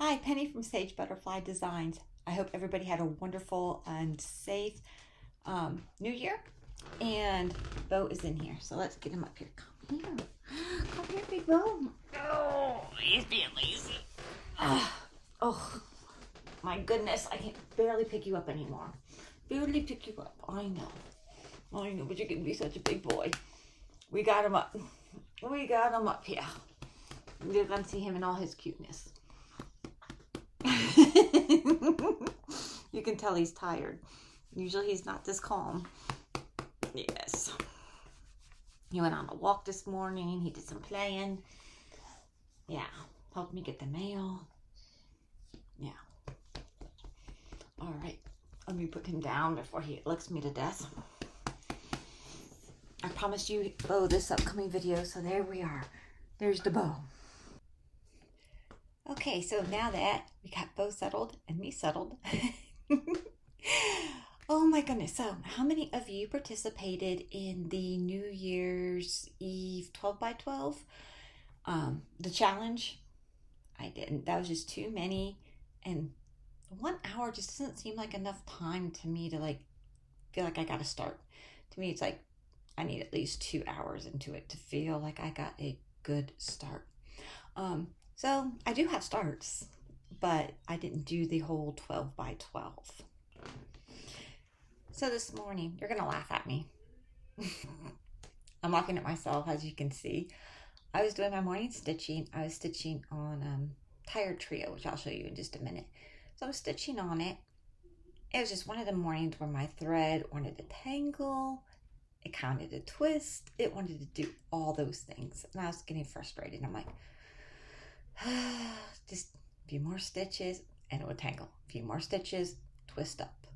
Hi, Penny from Sage Butterfly Designs. I hope everybody had a wonderful and safe New Year. And Bo is in here, so let's get him up here. Come here. Come here, big Bo. Oh, he's being lazy. Oh, my goodness. I can barely pick you up anymore. Barely pick you up. I know, but you can be such a big boy. We got him up. We got him up here. You're going to see him in all his cuteness. You can tell he's tired. Usually he's not this calm. Yes. He went on a walk this morning. He did some playing. Yeah. Helped me get the mail. Yeah. All right. Let me put him down before he licks me to death. I promised you Bo this upcoming video, so there we are. There's the Bo. Okay, so now that we got Bo settled and me settled. Oh my goodness. So how many of you participated in the New Year's Eve 12 by 12? The challenge? I didn't. That was just too many. And 1 hour just doesn't seem like enough time to me to feel like I got to start. To me, it's like I need at least 2 hours into it to feel like I got a good start. So I do have starts, but I didn't do the whole 12 by 12. So this morning, you're going to laugh at me. I'm laughing at myself, as you can see. I was doing my morning stitching. I was stitching on Tired Trio, which I'll show you in just a minute. So I was stitching on it. It was just one of the mornings where my thread wanted to tangle. It wanted to twist. It wanted to do all those things. And I was getting frustrated. I'm like, just a few more stitches and it would tangle. A few more stitches, twist up.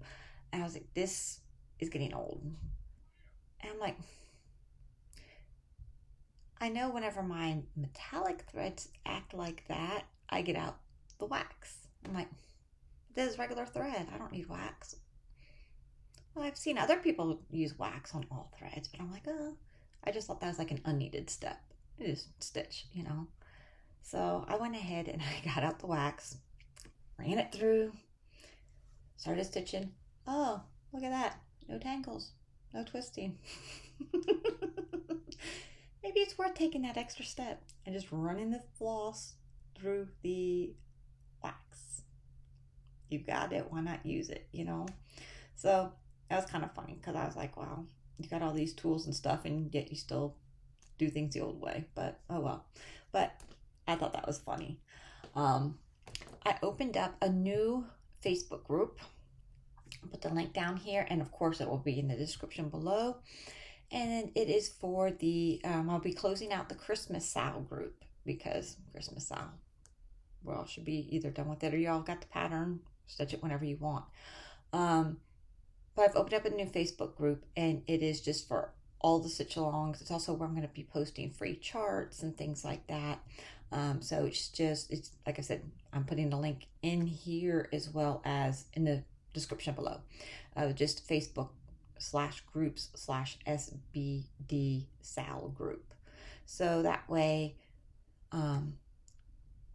And I was like, this is getting old. And I'm like, I know whenever my metallic threads act like that, I get out the wax. I'm like, this is regular thread. I don't need wax. Well, I've seen other people use wax on all threads, but I'm like, I just thought that was like an unneeded step. It is stitch, you know. So I went ahead and I got out the wax, ran it through, started stitching. Oh, look at that. No tangles, no twisting. Maybe it's worth taking that extra step and just running the floss through the wax. You got it. Why not use it, you know? So that was kind of funny because I was like, wow, you got all these tools and stuff and yet you still do things the old way. But oh well. But I thought that was funny. I opened up a new Facebook group. I'll put the link down here, and of course it will be in the description below. And it is for the, I'll be closing out the Christmas Sal group because Christmas Sal, well, should be either done with it or y'all got the pattern, stitch it whenever you want. But I've opened up a new Facebook group, and it is just for all the stitch alongs. It's also where I'm going to be posting free charts and things like that. So it's like I said, I'm putting the link in here as well as in the description below. Just Facebook/groups/SBD Sal group. So that way, go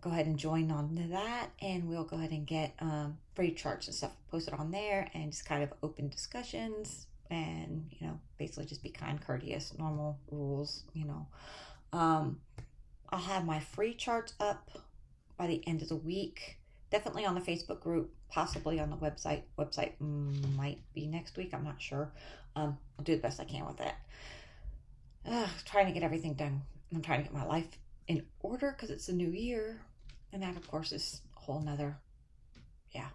ahead and join on to that, and we'll go ahead and get free charts and stuff posted on there, and just kind of open discussions, and you know, basically just be kind, courteous, normal rules, you know. I'll have my free charts up by the end of the week. Definitely on the Facebook group, possibly on the website. Website might be next week. I'm not sure. I'll do the best I can with that. Trying to get everything done. I'm trying to get my life in order because it's a new year. And that, of course, is a whole nother, yeah.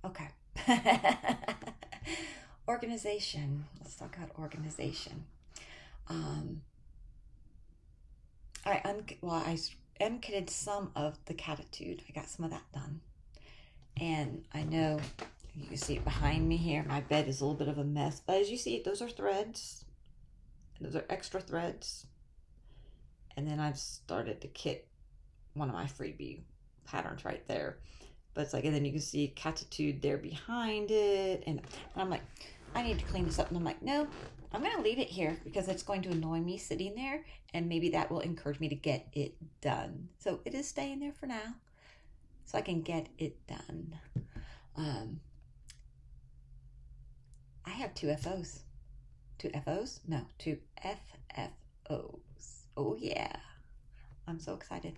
Okay. Organization. Let's talk about organization. I unkitted some of the catitude. I got some of that done. And I know you can see it behind me here. My bed is a little bit of a mess. But as you see, those are threads. Those are extra threads. And then I've started to kit one of my freebie patterns right there. But it's like, and then you can see catitude there behind it. And I'm like, I need to clean this up. And I'm like, no, I'm going to leave it here because it's going to annoy me sitting there. And maybe that will encourage me to get it done. So it is staying there for now. so I can get it done. I have two FOs. Two FOs? No, two FFOs. Oh yeah. I'm so excited.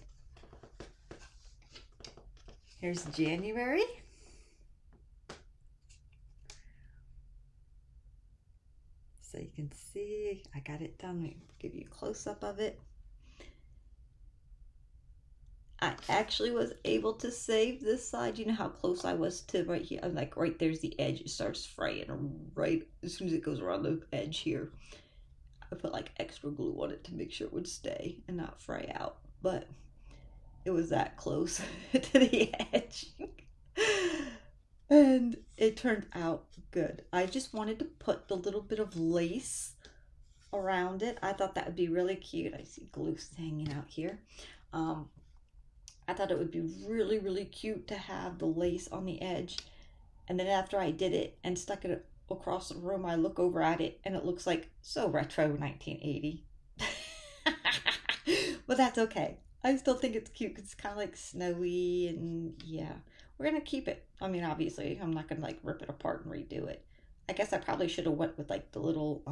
Here's January. So you can see I got it done. Let me give you a close-up of it. I actually was able to save this side. You know how close I was to right here? I'm like, right there's the edge. It starts fraying right as soon as it goes around the edge here. I put like extra glue on it to make sure it would stay and not fray out. But it was that close to the edge. And it turned out good. I just wanted to put the little bit of lace around it. I thought that would be really cute. I see glue hanging out here. I thought it would be really, really cute to have the lace on the edge. And then after I did it and stuck it across the room, I look over at it and it looks like so retro 1980. But that's okay. I still think it's cute because it's kind of like snowy, and yeah, we're going to keep it. I mean, obviously, I'm not going to like rip it apart and redo it. I guess I probably should have went with like the little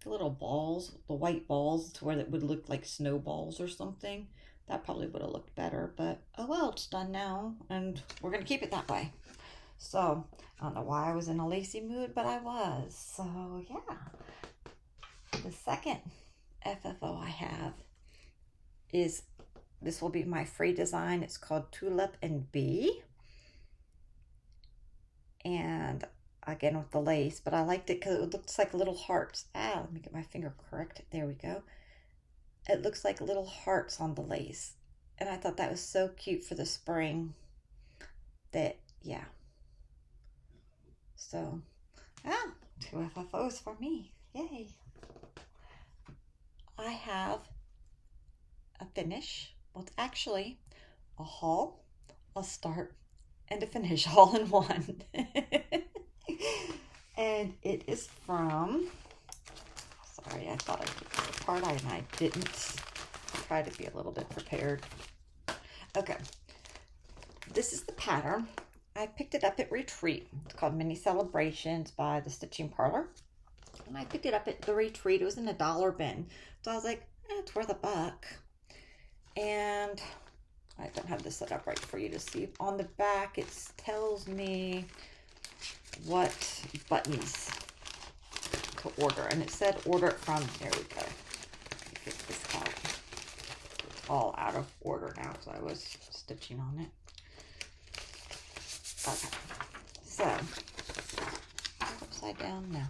balls, the white balls, to where it would look like snowballs or something. That probably would have looked better, but oh well, it's done now, and we're going to keep it that way. So, I don't know why I was in a lacy mood, but I was. So, yeah. The second FFO I have is, this will be my free design. It's called Tulip and Bee. And again with the lace, but I liked it because it looks like little hearts. Let me get my finger correct. There we go. It looks like little hearts on the lace. And I thought that was so cute for the spring that, yeah. So, two FFOs for me. Yay. I have a finish. Well, it's actually a haul, a start, and a finish all in one. And it is from, sorry, I thought I took it apart and I didn't. Try to be a little bit prepared. Okay, this is the pattern. I picked it up at Retreat. It's called Mini Celebrations by the Stitching Parlor. And I picked it up at the Retreat. It was in a dollar bin. So I was like, it's worth $1. And I don't have this set up right for you to see. On the back, it tells me what buttons to order. And it said order it from, there we go. Get this out. It's all out of order now because I was stitching on it. Okay, so upside down now.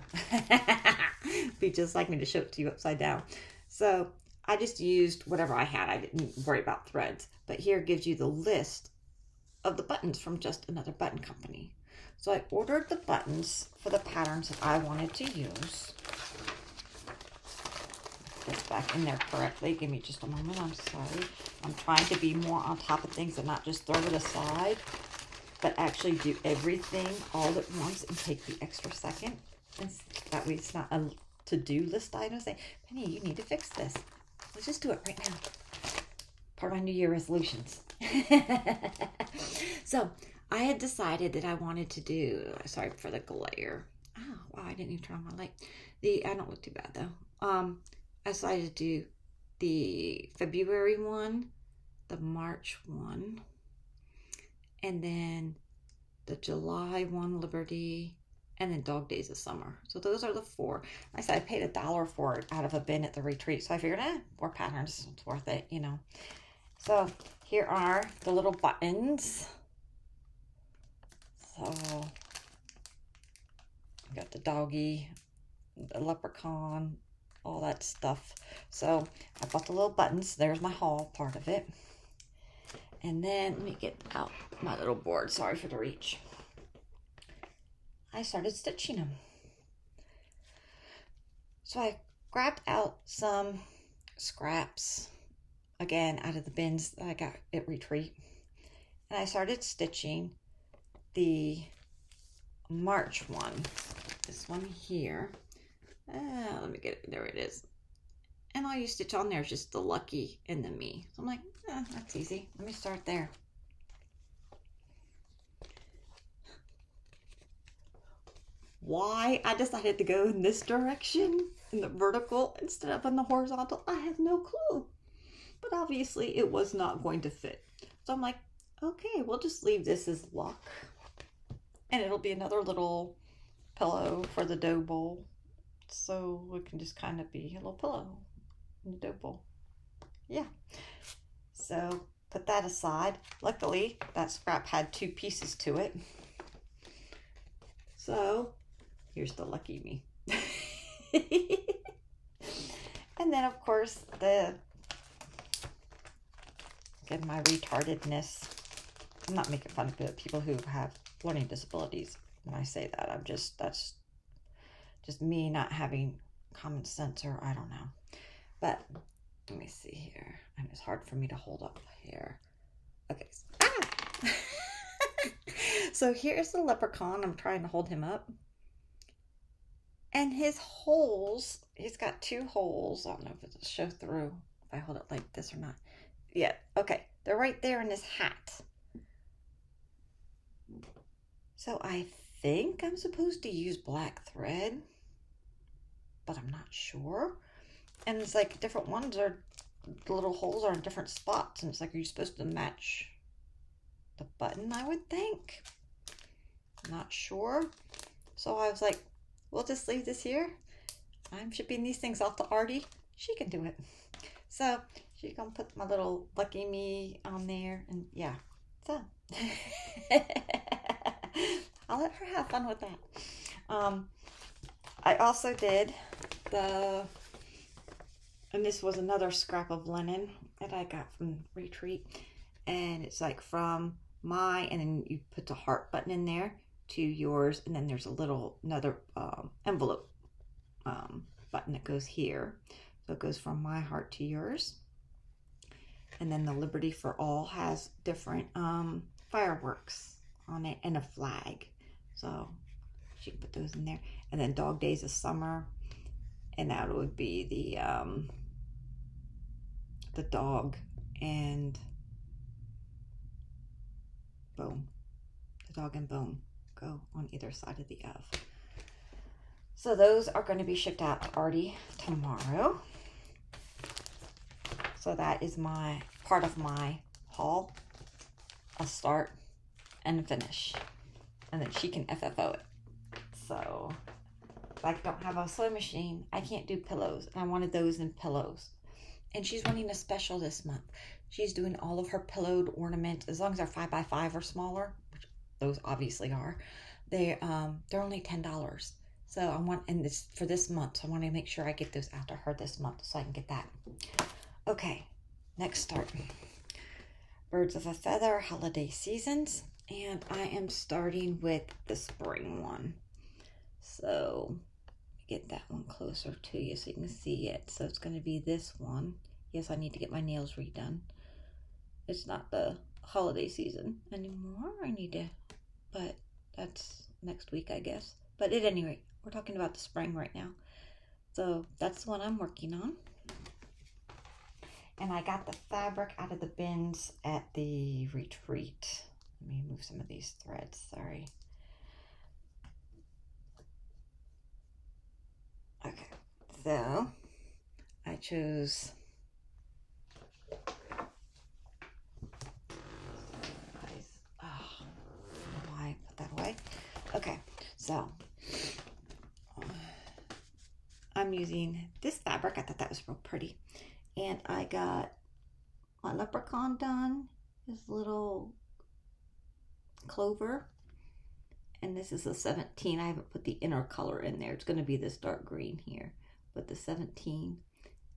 Be just like me to show it to you upside down. So I just used whatever I had. I didn't worry about threads, but here gives you the list of the buttons from Just Another Button Company. So I ordered the buttons for the patterns that I wanted to use. Put this back in there correctly. Give me just a moment. I'm sorry. I'm trying to be more on top of things and not just throw it aside, but actually do everything all at once and take the extra second. And that way it's not a to-do list item. Say, Penny, you need to fix this. Let's just do it right now. Part of my New Year resolutions. So I had decided that I wanted to do, sorry for the glare. Oh, wow, I didn't even turn on my light. I don't look too bad though. I decided to do the February one, the March one, and then the July one, Liberty, and then Dog Days of Summer. So those are the 4. I said I paid $1 for it out of a bin at the Retreat. So I figured, 4 patterns, it's worth it, you know. So here are the little buttons. So I got the doggy, the leprechaun, all that stuff. So I bought the little buttons. There's my haul part of it. And then let me get out my little board. Sorry for the reach. I started stitching them. So I grabbed out some scraps, again, out of the bins that I got at Retreat. And I started stitching the March one. This one here. Let me get it. There it is. And all you stitch on there is just the Lucky and the Me. So I'm like, that's easy. Let me start there. Why I decided to go in this direction, in the vertical, instead of in the horizontal, I have no clue. But obviously it was not going to fit. So I'm like, okay, we'll just leave this as luck. And it'll be another little pillow for the dough bowl. So it can just kind of be a little pillow in the dough bowl. Yeah. So put that aside. Luckily, that scrap had 2 pieces to it. So here's the lucky me. And then, of course, again, my retardedness. I'm not making fun of people who have learning disabilities when I say that. That's just me not having common sense, or I don't know. But let me see here. And it's hard for me to hold up here. Okay. So here's the leprechaun. I'm trying to hold him up. And his holes, he's got 2 holes. I don't know if it'll show through if I hold it like this or not. Yeah, okay. They're right there in his hat. So I think I'm supposed to use black thread, but I'm not sure. And it's like different ones are, the little holes are in different spots, and it's like, are you supposed to match the button, I would think? Not sure. So I was like, we'll just leave this here. I'm shipping these things off to Arttie. She can do it. So she's gonna put my little lucky me on there, and yeah. So I'll let her have fun with that. I also did and this was another scrap of linen that I got from Retreat, and it's like from my, and then you put the heart button in there, to yours, and then there's another envelope button that goes here. So it goes from my heart to yours. And then the Liberty for All has different fireworks on it and a flag. So she can put those in there. And then Dog Days of Summer, and that would be the dog and bone. The dog and bone go on either side of the F. So those are going to be shipped out to Arttie tomorrow. So that is my part of my haul, a start and a finish, and then she can FFO it. So if I don't have a sewing machine, I can't do pillows, and I wanted those in pillows. And she's running a special this month. She's doing all of her pillowed ornaments, as long as they're 5x5 or smaller, which those obviously are. They're only $10. So I want, and this for this month, so I want to make sure I get those out to her this month so I can get that. Okay, next start. Birds of a Feather holiday seasons, and I am starting with the spring one. So get that one closer to you so you can see it. So it's going to be this one. Yes, I need to get my nails redone. It's not the holiday season anymore. I need to, but that's next week, I guess. But at any rate, we're talking about the spring right now. So that's the one I'm working on. And I got the fabric out of the bins at the Retreat. Let me move some of these threads, sorry. Okay, so I chose why I put that away. Okay, so I'm using this fabric. I thought that was real pretty. And I got my leprechaun done, this little clover. And this is a 17. I haven't put the inner color in there. It's going to be this dark green here, but the 17.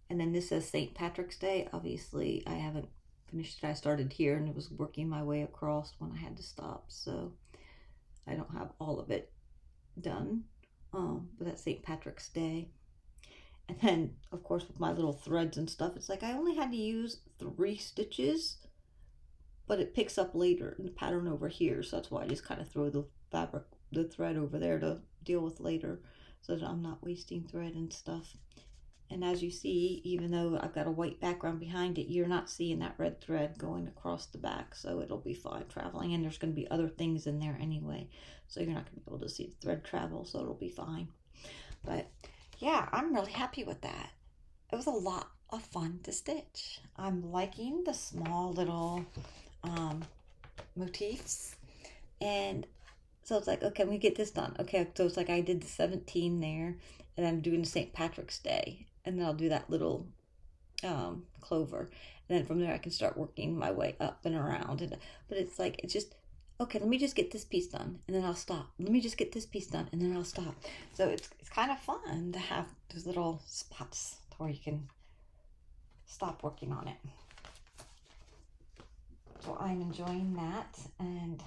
And then this says St. Patrick's Day. Obviously, I haven't finished it. I started here and it was working my way across when I had to stop. So I don't have all of it done. But that's St. Patrick's Day. And then, of course, with my little threads and stuff, it's like I only had to use 3 stitches, but it picks up later in the pattern over here. So that's why I just kind of throw the thread over there to deal with later, so that I'm not wasting thread and stuff. And as you see, even though I've got a white background behind it, you're not seeing that red thread going across the back. So it'll be fine traveling. And there's going to be other things in there anyway. So you're not going to be able to see the thread travel. So it'll be fine. But yeah, I'm really happy with that. It was a lot of fun to stitch. I'm liking the small little motifs. And so it's like, okay, we get this done. Okay, so it's like I did the 17 there. And I'm doing St. Patrick's Day. And then I'll do that little clover. And then from there I can start working my way up and around. But it's like, it's just, okay, let me just get this piece done. And then I'll stop. Let me just get this piece done. And then I'll stop. So it's kind of fun to have those little spots where you can stop working on it. So I'm enjoying that. And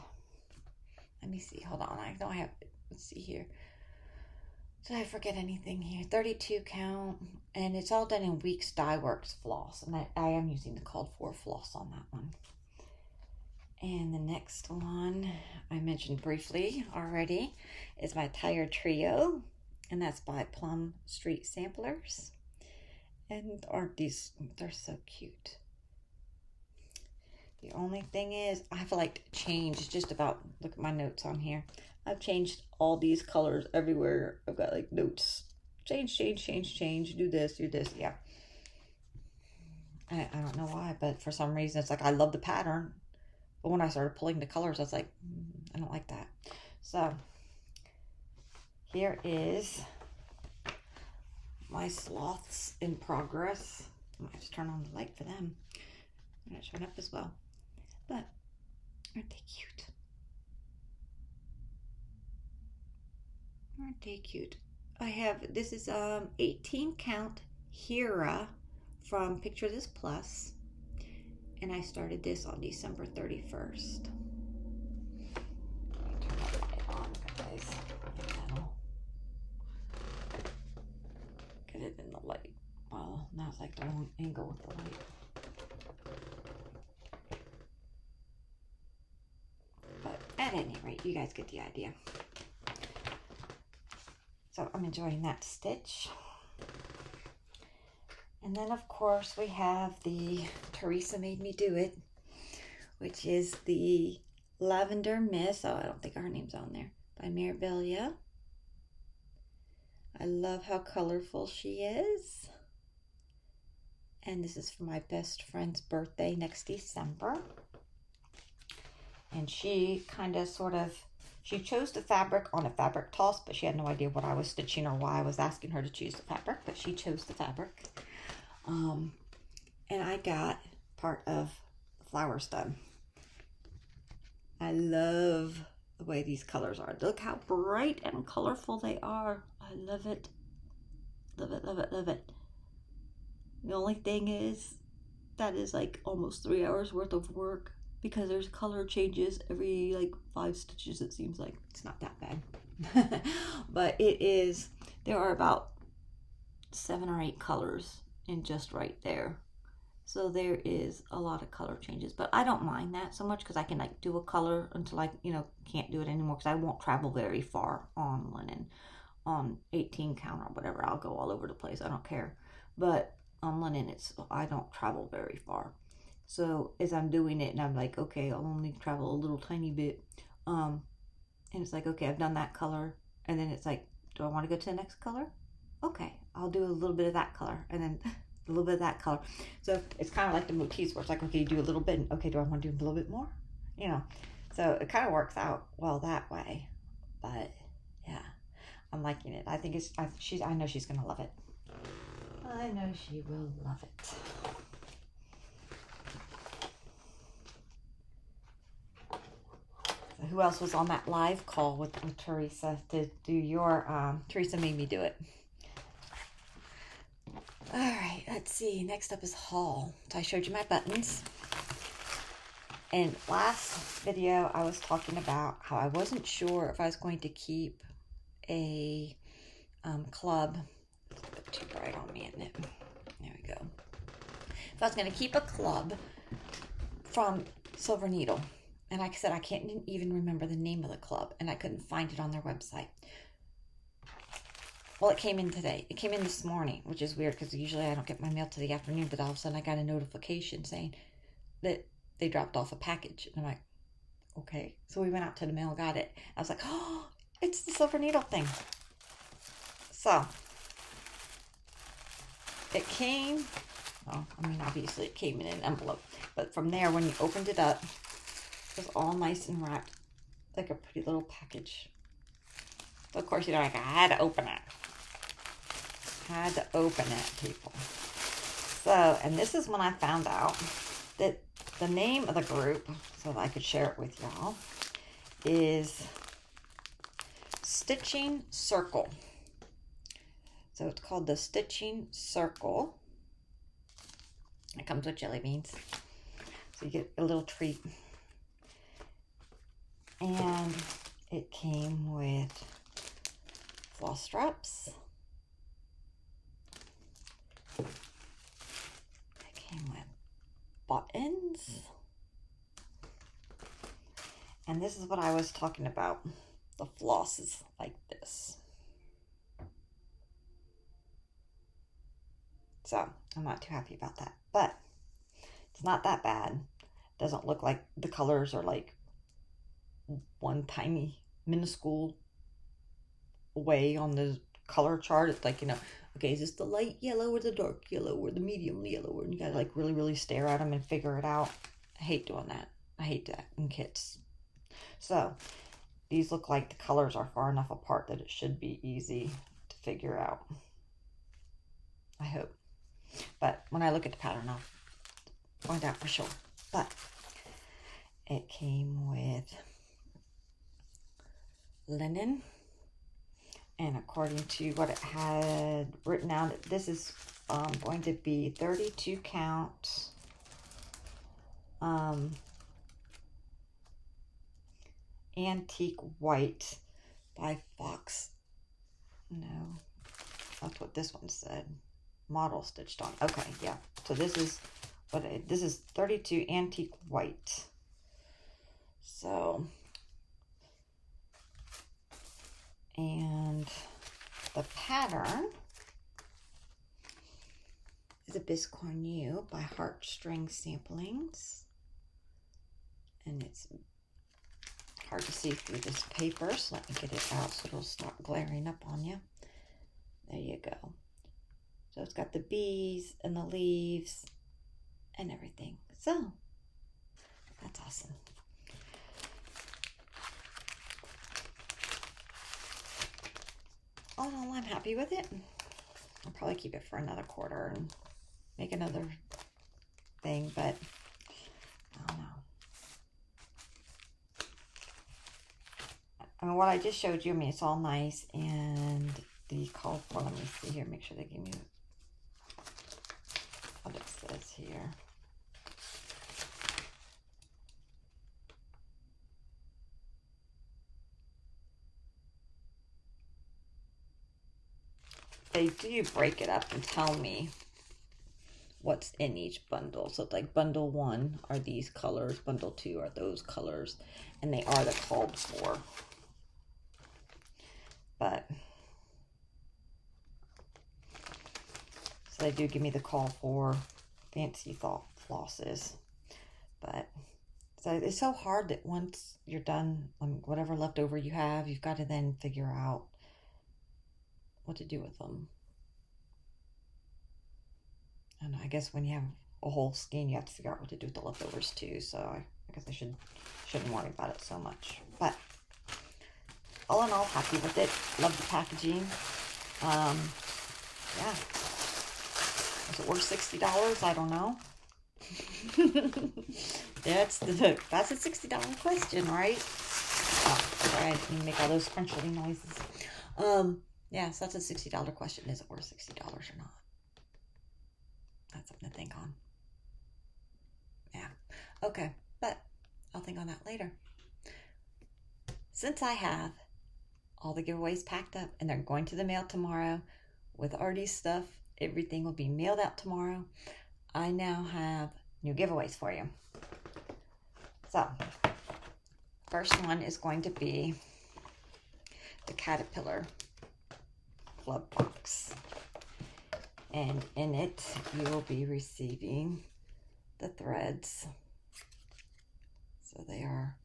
let me see. Hold on. I know I have, let's see here. Did I forget anything here? 32 count, and it's all done in Weeks Dye Works floss, and I am using the called for floss on that one. And the next one I mentioned briefly already is my Tire Trio, and that's by Plum Street Samplers. And aren't these, they're so cute. The only thing is, I've like changed just about, look at my notes on here. I've changed all these colors everywhere. I've got like notes. Change, do this, yeah. I don't know why, but for some reason it's like I love the pattern. But when I started pulling the colors, I was like, I don't like that. So here is my sloths in progress. I might just turn on the light for them. They're not showing up as well. But aren't they cute? Aren't they cute? I have, this is 18 count Hera from Picture This Plus. And I started this on December 31st. Let me turn the light on, guys. Get it in the light. Well, now it's like the wrong angle with the light. But at any rate, you guys get the idea. So I'm enjoying that stitch. And then of course we have the Teresa Made Me Do It, which is the Lavender Mist. Oh, I don't think her name's on there. By Miribilia. I love how colorful she is. And this is for my best friend's birthday next December. And she kind of sort of, she chose the fabric on a fabric toss, but she had no idea what I was stitching or why I was asking her to choose the fabric, but she chose the fabric. And I got part of the flowers done. I love the way these colors are. Look how bright and colorful they are. I love it. Love it, love it, love it. The only thing is, that is like almost 3 hours worth of work because there's color changes every like 5 stitches, it seems like. It's not that bad. But it is, there are about 7 or 8 colors in just right there. So there is a lot of color changes, but I don't mind that so much because I can like do a color until I, you know, can't do it anymore because I won't travel very far on linen. On 18 count or whatever, I'll go all over the place. I don't care. But on linen, it's, I don't travel very far. So as I'm doing it and I'm like, okay, I'll only travel a little tiny bit. And it's like, okay, I've done that color. And then it's like, do I want to go to the next color? Okay, I'll do a little bit of that color. And then a little bit of that color. So it's kind of like the motifs where it's like, okay, you do a little bit. And okay, do I want to do a little bit more? You know, so it kind of works out well that way. But yeah, I'm liking it. I think it's, I know she's going to love it. I know she will love it. So who else was on that live call with Teresa to do your, Teresa Made Me Do It. All right, let's see. Next up is haul. So I showed you my buttons. And last video, I was talking about how I wasn't sure if I was going to keep a club. It's a bit too bright on me, isn't it? There we go. If I was going to keep a club from Silver Needle. And like I said, I can't even remember the name of the club. And I couldn't find it on their website. Well, it came in today. It came in this morning, which is weird because usually I don't get my mail till the afternoon, but all of a sudden I got a notification saying that they dropped off a package. And I'm like, okay. So we went out to the mail, got it. I was like, oh, it's the silver needle thing. So it came, well, I mean, obviously it came in an envelope, but from there, when you opened it up, it was all nice and wrapped like a pretty little package. So of course, you know, like I had to open it. Had to open it, people. So, and this is when I found out that the name of the group, so that I could share it with y'all, is Stitching Circle. So it's called the Stitching Circle. It comes with jelly beans. So you get a little treat. And it came with floss straps. It came with buttons. And this is what I was talking about. The floss is like this. So I'm not too happy about that, but it's not that bad. It doesn't look like the colors are like one tiny minuscule way on the color chart. It's like, you know, okay, is this the light yellow or the dark yellow or the medium yellow? And you gotta like really stare at them and figure it out. I hate doing that. I hate that in kits. So these look like the colors are far enough apart that it should be easy to figure out. I hope. But when I look at the pattern, I'll find out for sure. But it came with linen. And according to what it had written out, this is going to be 32 count antique white by Fox. No, that's what this one said. Model stitched on. Okay, yeah. So this is what this is 32 antique white. So, and the pattern is a Biscornu by Heartstring Samplings. And it's hard to see through this paper, so let me get it out so it'll stop glaring up on you. There you go. So it's got the bees and the leaves and everything. So that's awesome. All in all, I'm happy with it. I'll probably keep it for another quarter and make another thing, but I don't know. I mean, what I just showed you, I mean, it's all nice, and the call for, let me see here, make sure they give me what it says here. They do break it up and tell me what's in each bundle. So like bundle 1 are these colors, bundle 2 are those colors, and they are the called for. But so they do give me the call for fancy thought flosses. But so it's so hard that once you're done, whatever leftover you have, you've got to then figure out what to do with them. And I guess when you have a whole skein, you have to figure out what to do with the leftovers too. So I guess I shouldn't worry about it so much. But all in all, happy with it. Love the packaging. Yeah. Is it worth $60? I don't know. That's a $60 question, right? Oh, sorry, I didn't even make all those crunchly noises. Yeah, so that's a $60 question. Is it worth $60 or not? That's something to think on. Yeah. Okay, but I'll think on that later. Since I have all the giveaways packed up and they're going to the mail tomorrow with Arttie's stuff, everything will be mailed out tomorrow. I now have new giveaways for you. So, first one is going to be the caterpillar club box. And in it, you will be receiving the threads. So they are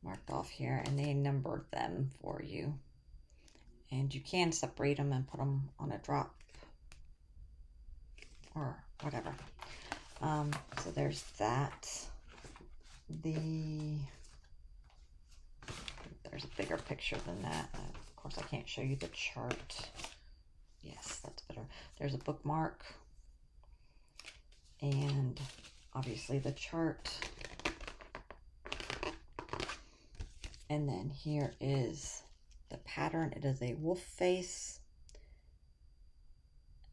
marked off here, and they numbered them for you. And you can separate them and put them on a drop or whatever. So there's that. There's a bigger picture than that. Of course, I can't show you the chart. Yes, that's better. There's a bookmark. And obviously the chart. And then here is the pattern. It is a wolf face.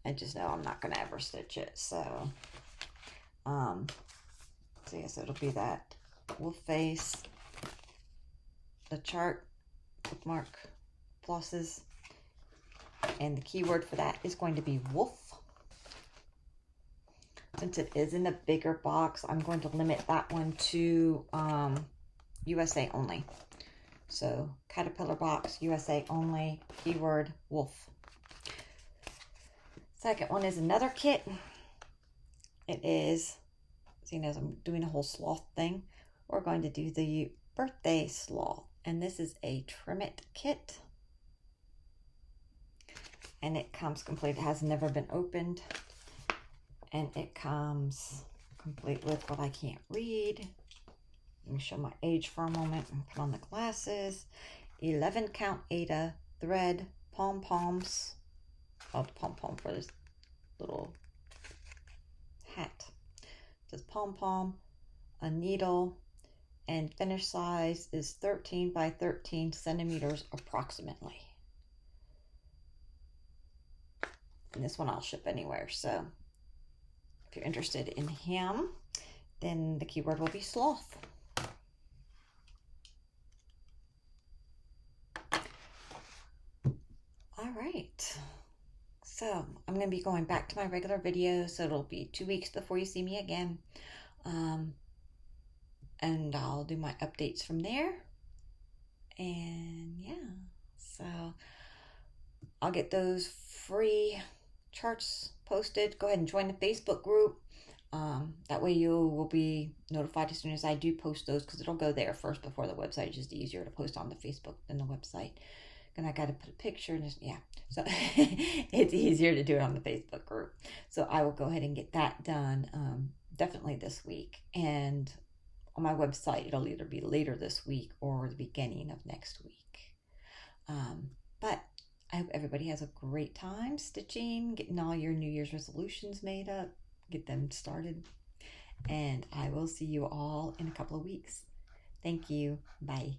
I just know I'm not going to ever stitch it. So yes, it'll be that wolf face, the chart, bookmark, flosses, and the keyword for that is going to be wolf. Since it is in a bigger box, I'm going to limit that one to USA only. So Caterpillar box, USA only, keyword wolf. Second one is another kit. It is, seeing as I'm doing a whole sloth thing, we're going to do the birthday sloth. And this is a trim it kit. And it comes complete. It has never been opened. And it comes complete with what I can't read. Let me show my age for a moment and put on the glasses. 11 count Ada thread, pom-poms. Oh, pom-pom for this little hat. It says pom-pom, a needle, and finish size is 13 by 13 centimeters approximately. And this one I'll ship anywhere. So if you're interested in him, then the keyword will be sloth. All right. So I'm going to be going back to my regular video. So it'll be 2 weeks before you see me again. And I'll do my updates from there. And yeah, so I'll get those free charts posted. Go ahead and join the Facebook group. That way you will be notified as soon as I do post those, because it'll go there first before the website. It's just easier to post on the Facebook than the website. And I got to put a picture and just, yeah. So it's easier to do it on the Facebook group. So I will go ahead and get that done definitely this week. And on my website, it'll either be later this week or the beginning of next week. But I hope everybody has a great time stitching, getting all your New Year's resolutions made up, get them started. And I will see you all in a couple of weeks. Thank you. Bye.